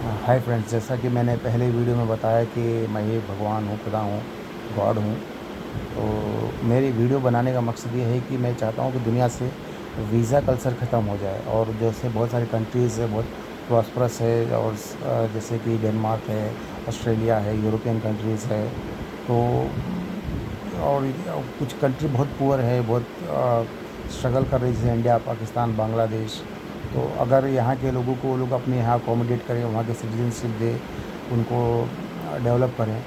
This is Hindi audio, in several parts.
हाय फ्रेंड्स, जैसा कि मैंने पहले वीडियो में बताया कि मैं ही भगवान हूँ, खुदा हूँ, गॉड हूँ। तो मेरी वीडियो बनाने का मकसद ये है कि मैं चाहता हूँ कि दुनिया से वीज़ा कल्चर ख़त्म हो जाए। और जैसे बहुत सारी कंट्रीज़ है, बहुत प्रॉस्परस है, और जैसे कि डेनमार्क है, ऑस्ट्रेलिया है, यूरोपियन कंट्रीज़ है। तो और कुछ कंट्री बहुत पुअर है, बहुत स्ट्रगल कर रही है, जैसे इंडिया, पाकिस्तान, बांग्लादेश। तो अगर यहाँ के लोगों को वो लोग अपने यहाँ अकोमोडेट करें, वहाँ के सिटीजनशिप दे, उनको डेवलप करें,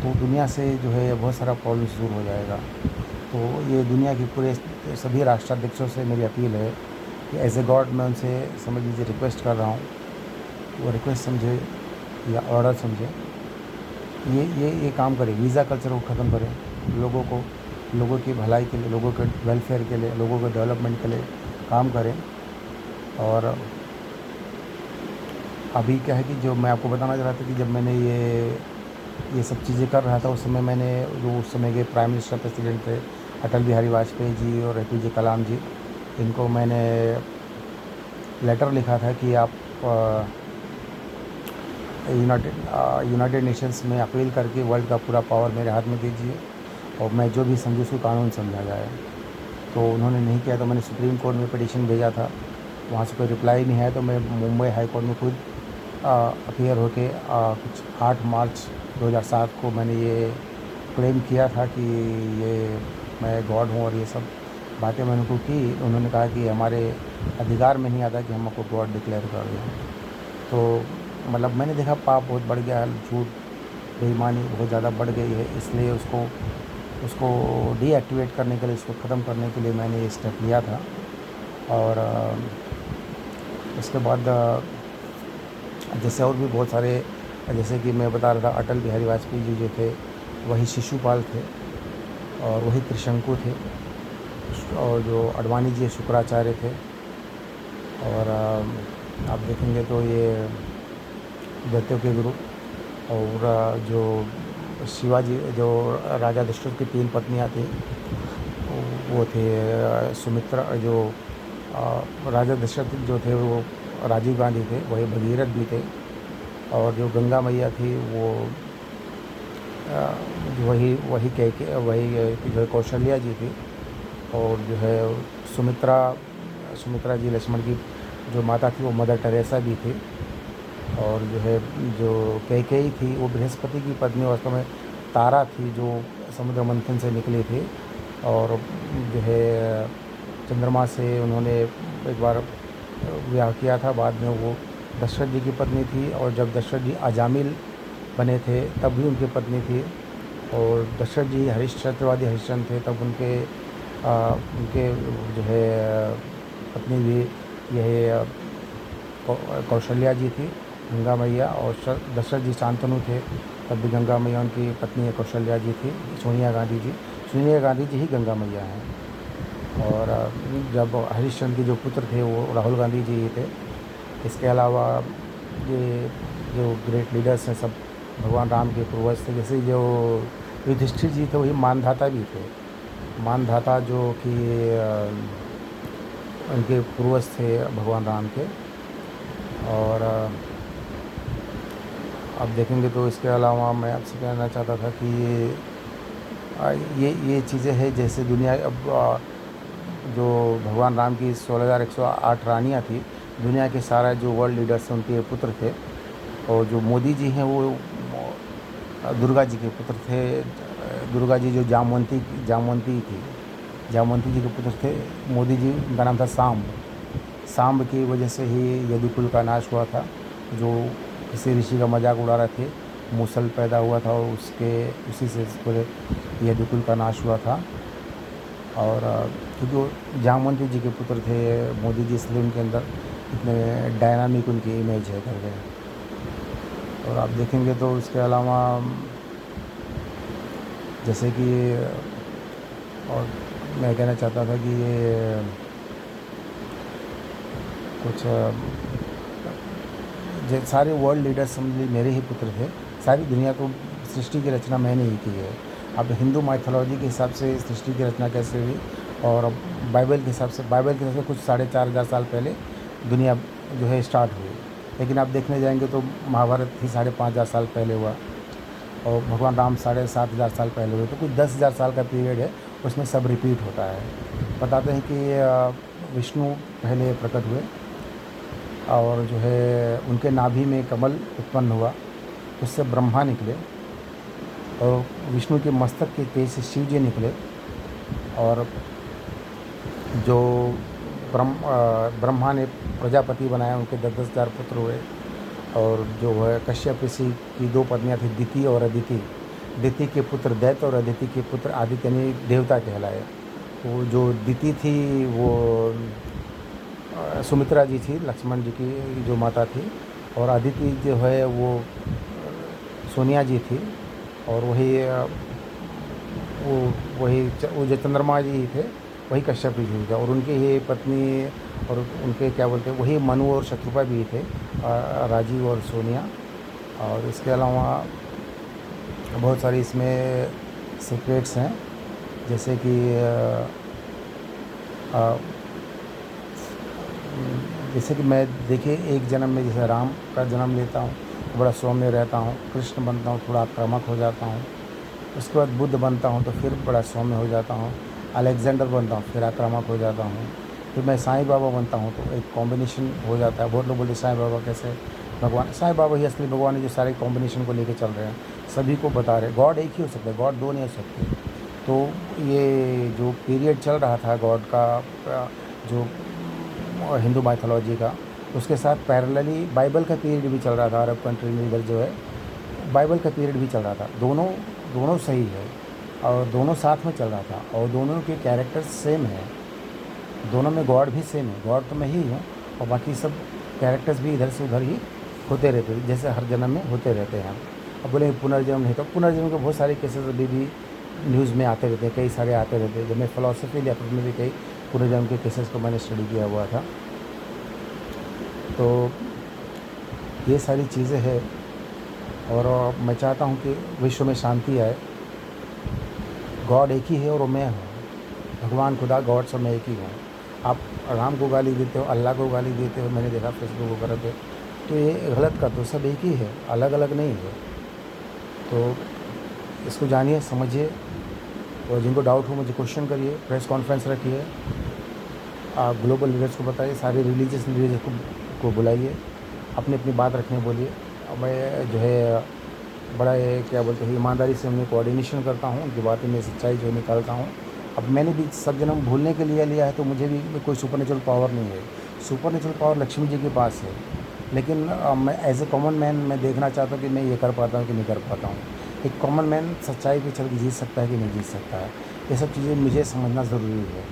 तो दुनिया से जो है बहुत सारा प्रॉब्लम्स दूर हो जाएगा। तो ये दुनिया के पूरे सभी राष्ट्राध्यक्षों से मेरी अपील है कि एज ए गॉड मैं उनसे समझ लीजिए रिक्वेस्ट कर रहा हूँ, वो रिक्वेस्ट समझे या ऑर्डर समझे, ये काम करें, वीज़ा कल्चर को ख़त्म करें। लोगों की भलाई के लिए, लोगों के वेलफेयर के लिए, लोगों के डेवलपमेंट के लिए काम करें। और अभी क्या है कि जो मैं आपको बताना चाह रहा था कि जब मैंने ये सब चीज़ें कर रहा था, उस समय मैंने जो उस समय के प्राइम मिनिस्टर प्रेसिडेंट थे, अटल बिहारी वाजपेयी जी और एपीजे कलाम जी, इनको मैंने लेटर लिखा था कि आप यूनाइटेड नेशंस में अपील करके वर्ल्ड का पूरा पावर मेरे हाथ में दीजिए, और मैं जो भी समझूँ उसको कानून समझा जाए। तो उन्होंने नहीं किया, तो मैंने सुप्रीम कोर्ट में पिटीशन भेजा था, वहाँ से कोई रिप्लाई नहीं आया। तो मैं मुंबई हाई कोर्ट में खुद अपीयर होके कुछ 8 मार्च 2007 को मैंने ये क्लेम किया था कि ये मैं गॉड हूँ, और ये सब बातें मैंने उनको की। उन्होंने कहा कि हमारे अधिकार में नहीं आता कि हम आपको गॉड डिक्लेयर कर दें। तो मतलब मैंने देखा पाप बहुत बढ़ गया है, झूठ, बेईमानी बहुत ज़्यादा बढ़ गई है, इसलिए उसको उसको डीएक्टिवेट करने के लिए, उसको ख़त्म करने के लिए मैंने ये स्टेप लिया था। और उसके बाद जैसे और भी बहुत सारे, जैसे कि मैं बता रहा था, अटल बिहारी वाजपेयी जी जो थे, वही शिशुपाल थे, और वही त्रिशंकु थे, और जो अडवाणी जी शुक्राचार्य थे। और आप देखेंगे तो ये दैत्यों के गुरु। और जो शिवाजी, जो राजा दशरथ की 3 पत्नियां थी, वो थे सुमित्रा, जो राजा दशरथ जो थे वो राजीव गांधी थे, वही भगीरथ भी थे। और जो गंगा मैया थी वो वही वही वही जो है कौशल्या जी थी। और जो है सुमित्रा सुमित्रा जी, लक्ष्मण की जो माता थी, वो मदर टेरेसा भी थी। और जो है जो कैकेयी थी, वो बृहस्पति की पत्नी वास्तव में तारा थी, जो समुद्र मंथन से निकली थी। और जो है चंद्रमा से उन्होंने एक बार विवाह किया था, बाद में वो दशरथ जी की पत्नी थी। और जब दशरथ जी अजामिल बने थे, तब भी उनकी पत्नी थी। और दशरथ जी छत्रवादी हरिश्चंद्र थे, तब उनके जो है पत्नी भी यह कौशल्या जी थी, गंगा मैया। और दशरथ जी शांतनु थे, तब भी गंगा मैया उनकी पत्नी कौशल्या जी थी। सोनिया गांधी जी ही गंगा मैया हैं। और जब हरिश्चंद्र के जो पुत्र थे, वो राहुल गांधी जी ही थे। इसके अलावा ये जो ग्रेट लीडर्स हैं, सब भगवान राम के पूर्वज थे। जैसे जो युधिष्ठिर जी थे, वही मानधाता भी थे। मानधाता जो कि उनके पूर्वज थे भगवान राम के। और आप देखेंगे तो इसके अलावा मैं आपसे कहना चाहता था कि ये चीज़ें हैं, जैसे दुनिया अब जो भगवान राम की 16,108 रानियाँ थी, दुनिया के सारा जो वर्ल्ड लीडर्स हैं उनके पुत्र थे। और जो मोदी जी हैं, वो दुर्गा जी के पुत्र थे। दुर्गा जी जो जामवंती जी के पुत्र थे। मोदी जी, उनका नाम था सांब की वजह से ही यदुकुल का नाश हुआ था, जो किसी ऋषि का मजाक उड़ा रहे थे। मूसल पैदा हुआ था, और उसी से पूरे यदुकुल का नाश हुआ था। और क्योंकि वो जामवंती जी के पुत्र थे मोदी जी, इसलिए उनके अंदर इतने डायनामिक उनकी इमेज है करके। और आप देखेंगे तो इसके अलावा जैसे कि, और मैं कहना चाहता था कि ये कुछ सारे वर्ल्ड लीडर्स समझ लीजिए मेरे ही पुत्र थे। सारी दुनिया को सृष्टि की रचना मैंने ही की है। अब हिंदू माइथोलॉजी के हिसाब से सृष्टि की रचना कैसे हुई, और बाइबल के हिसाब से कुछ 4,500 साल पहले दुनिया जो है स्टार्ट हुई। लेकिन आप देखने जाएंगे तो महाभारत ही 5,500 साल पहले हुआ और भगवान राम 7,500 साल पहले हुए, तो कुछ 10,000 साल का पीरियड है, उसमें सब रिपीट होता है। बताते हैं कि विष्णु पहले प्रकट हुए और जो है उनके नाभि में कमल उत्पन्न हुआ, उससे ब्रह्मा निकले और विष्णु के मस्तक के तेज से शिव जी निकले और जो ब्रह्मा ने प्रजापति बनाया, उनके 10,000 पुत्र हुए और जो है कश्यप ऋषि की 2 पत्नियां थी, दिति और अदिति। दिति के पुत्र दैत्य और अदिति के पुत्र आदित्य यानी देवता कहलाए। तो जो दिति थी वो सुमित्रा जी थी, लक्ष्मण जी की जो माता थी, और अदिति जो है वो सोनिया जी थी, और वो जो चंद्रमा जी थे वही कश्यप जी थे, और उनकी ही पत्नी और उनके क्या बोलते हैं वही मनु और शत्रुपा भी थे, राजीव और सोनिया। और इसके अलावा बहुत सारी इसमें सीक्रेट्स हैं, जैसे कि मैं देखिए एक जन्म में जैसे राम का जन्म लेता हूँ तो बड़ा सौम्य रहता हूँ, कृष्ण बनता हूँ थोड़ा आक्रामक हो जाता हूँ, उसके बाद बुद्ध बनता हूँ तो फिर बड़ा सौम्य हो जाता हूँ, अलेक्जेंडर बनता हूँ फिर आक्रामक हो जाता हूँ, फिर मैं साईं बाबा बनता हूँ तो एक कॉम्बिनेशन हो जाता है। बहुत लोग बोलते साईं बाबा कैसे भगवान, साईं बाबा ही असली भगवान है जो सारे कॉम्बिनेशन को लेके चल रहे हैं, सभी को बता रहे। गॉड एक ही हो सकता है, गॉड 2 नहीं हो सकते। तो ये जो पीरियड चल रहा था गॉड का, जो हिंदू माइथोलॉजी का, उसके साथ पैरेलली बाइबल का पीरियड भी चल रहा था। अरब कंट्री में इधर जो है बाइबल का पीरियड भी चल रहा था। दोनों सही है और दोनों साथ में चल रहा था और दोनों के कैरेक्टर्स सेम हैं, दोनों में गॉड भी सेम है। गॉड तो मैं ही हूँ और बाकी सब कैरेक्टर्स भी इधर से उधर ही होते रहते हैं, जैसे हर जन्म में होते रहते हैं। अब बोले पुनर्जन्म नहीं, तो पुनर्जन्म के बहुत सारे केसेस अभी भी न्यूज़ में आते रहते हैं, कई सारे आते रहते हैं। जब मैं फ़िलासफ़ी लैब में भी कई पुनर्जन्म के केसेस को मैंने स्टडी किया हुआ था। तो ये सारी चीज़ें हैं और मैं चाहता हूँ कि विश्व में शांति आए। गॉड एक ही है और मैं हूँ, भगवान खुदा गॉड सब मैं एक ही हूँ। आप राम को गाली देते हो, अल्लाह को गाली देते हो, मैंने देखा फेसबुक वगैरह पे, तो ये गलत कर दो, सब एक ही है, अलग अलग नहीं है। तो इसको जानिए, समझिए और जिनको डाउट हो मुझे क्वेश्चन करिए, प्रेस कॉन्फ्रेंस रखिए, आप ग्लोबल लीडर्स को बताइए, सारे रिलीजियस लीडर्स को बुलाइए, अपनी अपनी बात रखने बोलिए। मैं जो है बड़ा क्या बोलते हैं ईमानदारी से उन्हें कोऑर्डिनेशन करता हूँ, उनकी बातें में सच्चाई जो निकालता हूँ। अब मैंने भी सब जन्म भूलने के लिए लिया है तो मुझे भी कोई सुपर नेचुरल पावर नहीं है। Super natural power Lakshmi ji के पास है, लेकिन मैं एज ए कॉमन मैन मैं देखना चाहता हूँ कि मैं ये कर पाता हूँ कि नहीं कर पाता हूँ। एक कॉमन मैन सच्चाई पे चल के जीत सकता है कि नहीं जीत सकता है, ये सब चीज़ें मुझे समझना ज़रूरी है।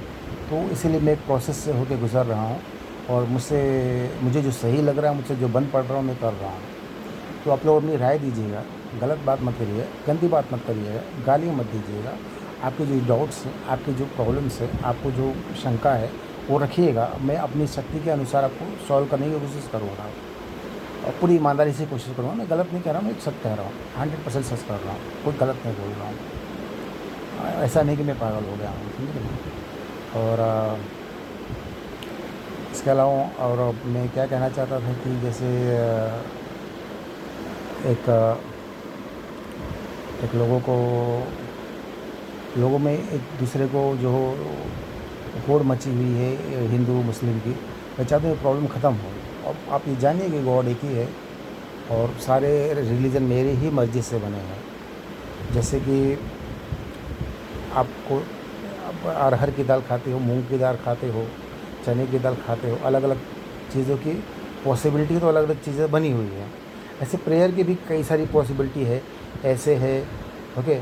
तो इसीलिए मैं एक प्रोसेस से होकर गुजर रहा हूँ और मुझे जो सही लग रहा है, मुझसे जो बन पड़ रहा हूँ मैं कर रहा हूँ। तो आप लोग अपनी राय दीजिएगा, गलत बात मत करिए, गंदी बात मत करिएगा, गालियाँ मत दीजिएगा। आपके जो डाउट्स हैं, आपके जो प्रॉब्लम्स हैं, आपको जो शंका है वो रखिएगा। मैं अपनी शक्ति के अनुसार आपको सॉल्व करने की कोशिश करूँगा और पूरी ईमानदारी से कोशिश करूँगा। मैं गलत नहीं कह रहा हूँ, मैं सच कह रहा हूँ, 100% सच कर रहा हूँ, कोई गलत नहीं बोल रहा हूँ। ऐसा नहीं कि मैं पागल हो गया हूँ, ठीक है। और इसके अलावा और मैं क्या कहना चाहता था कि जैसे एक लोगों में एक दूसरे को जो होड़ मची हुई है हिंदू मुस्लिम की, मैं चाहता हूँ प्रॉब्लम ख़त्म हो। अब आप ये जानिए कि गॉड एक ही है और सारे रिलीजन मेरी ही मर्ज़ी से बने हैं। जैसे कि आपको अरहर की दाल खाते हो, मूंग की दाल खाते हो, चने की दाल खाते हो, अलग अलग चीज़ों की पॉसिबिलिटी तो अलग अलग चीज़ें बनी हुई हैं। ऐसे प्रेयर की भी कई सारी पॉसिबिलिटी है, ऐसे है ओके,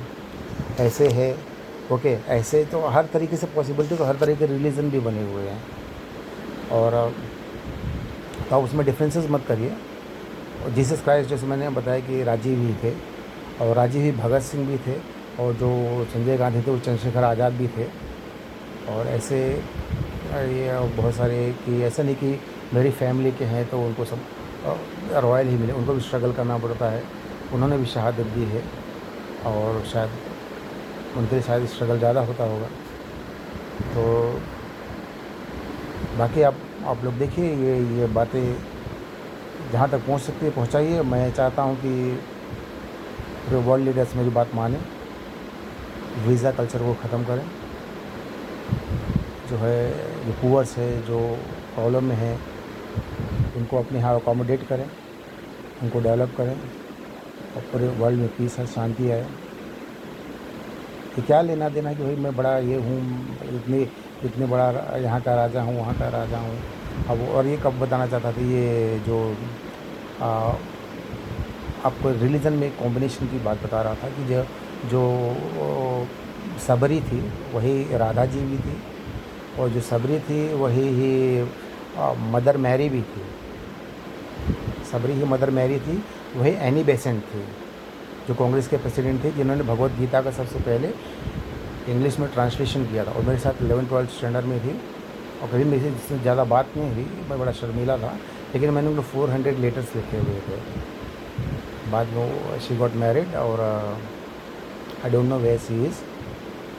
ऐसे है ओके, ऐसे तो हर तरीके से पॉसिबिलिटी, तो हर तरह के रिलीजन भी बने हुए हैं। और तो आप उसमें डिफरेंसेस मत करिए। और जीसस क्राइस्ट जैसे मैंने बताया कि राजीव ही थे और राजीव ही भगत सिंह भी थे और जो संजय गांधी थे वो चंद्रशेखर आज़ाद भी थे। और ऐसे ये बहुत सारे कि ऐसा नहीं कि मेरी फैमिली के हैं तो उनको सब रॉयल ही मिले, उनको भी स्ट्रगल करना पड़ता है, उन्होंने भी शहादत दी है और शायद उनके लिए शायद स्ट्रगल ज़्यादा होता होगा। तो बाकी आप लोग देखिए ये बातें जहाँ तक पहुँच सकती है पहुँचाइए। मैं चाहता हूँ कि पूरे वर्ल्ड लीडर्स मेरी बात मानें, वीज़ा कल्चर को ख़त्म करें, जो है जो पुअर्स है, जो प्रॉब्लम में है, उनको अपने यहाँ अकोमोडेट करें, उनको डेवलप करें और पूरे वर्ल्ड में पीस और शांति आए। कि क्या लेना देना कि भाई मैं बड़ा ये हूँ, इतने इतने बड़ा यहाँ का राजा हूँ, वहाँ का राजा हूँ। अब और ये कब बताना चाहता था, ये जो आ, आपको रिलीजन में कॉम्बिनेशन की बात बता रहा था कि जो जो सबरी थी वही राधा जी भी थी, और जो सबरी थी वही ही मदर मैरी भी थी। सबरी ही मदर मैरी थी, वही एनी बेसेंट थी, जो कांग्रेस के प्रेसिडेंट थे, जिन्होंने भगवत गीता का सबसे पहले इंग्लिश में ट्रांसलेशन किया था, और मेरे साथ 11-12 स्टैंडर्ड में थी, और कभी मेरे से ज़्यादा बात नहीं हुई, मैं बड़ा शर्मीला था, लेकिन मैंने उनको 400 लेटर्स लिखे हुए थे। बाद में शी गॉट मैरिड और I don't know where she is.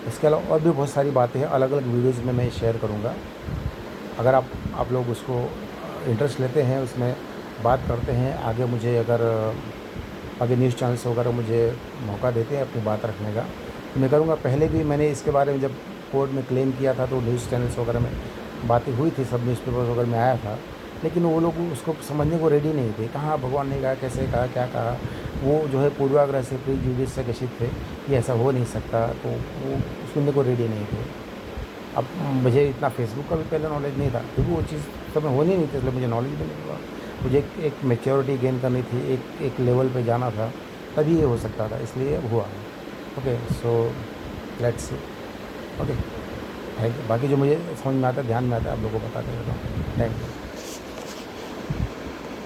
इसके अलावा और भी बहुत सारी बातें हैं, अलग अलग वीडियोज़ में मैं शेयर करूँगा। अगर आप लोग उसको इंटरेस्ट लेते हैं, उसमें बात करते हैं आगे, मुझे अगर आगे न्यूज़ चैनल्स वगैरह मुझे मौका देते हैं अपनी बात रखने का, तो मैं करूँगा। पहले भी मैंने इसके बारे में जब कोर्ट में क्लेम किया था तो न्यूज़ चैनल्स वगैरह में बातें हुई थी, सब न्यूज़पेपर्स वगैरह में आया था, लेकिन वो लोग उसको समझने को रेडी नहीं थे। कहाँ भगवान ने कहा, कैसे कहा, क्या कहा, वो जो है पूर्वाग्रह से, प्रीजुडिस से ग्रसित थे कि ऐसा हो नहीं सकता, तो वो सुनने को रेडी नहीं थे। अब मुझे इतना फेसबुक का भी पहले नॉलेज नहीं था, क्योंकि वो चीज़ सब में होनी नहीं थी, इसलिए मुझे नॉलेज भी नहीं हुआ। मुझे एक मैच्योरिटी गेन करनी थी, एक लेवल पे जाना था, तभी ये हो सकता था, इसलिए हुआ। Okay, so let's see. Okay, thank you. बाकी जो मुझे समझ में आता है, ध्यान में आता है, आप लोगों को बताते रहता हूँ। Thank you.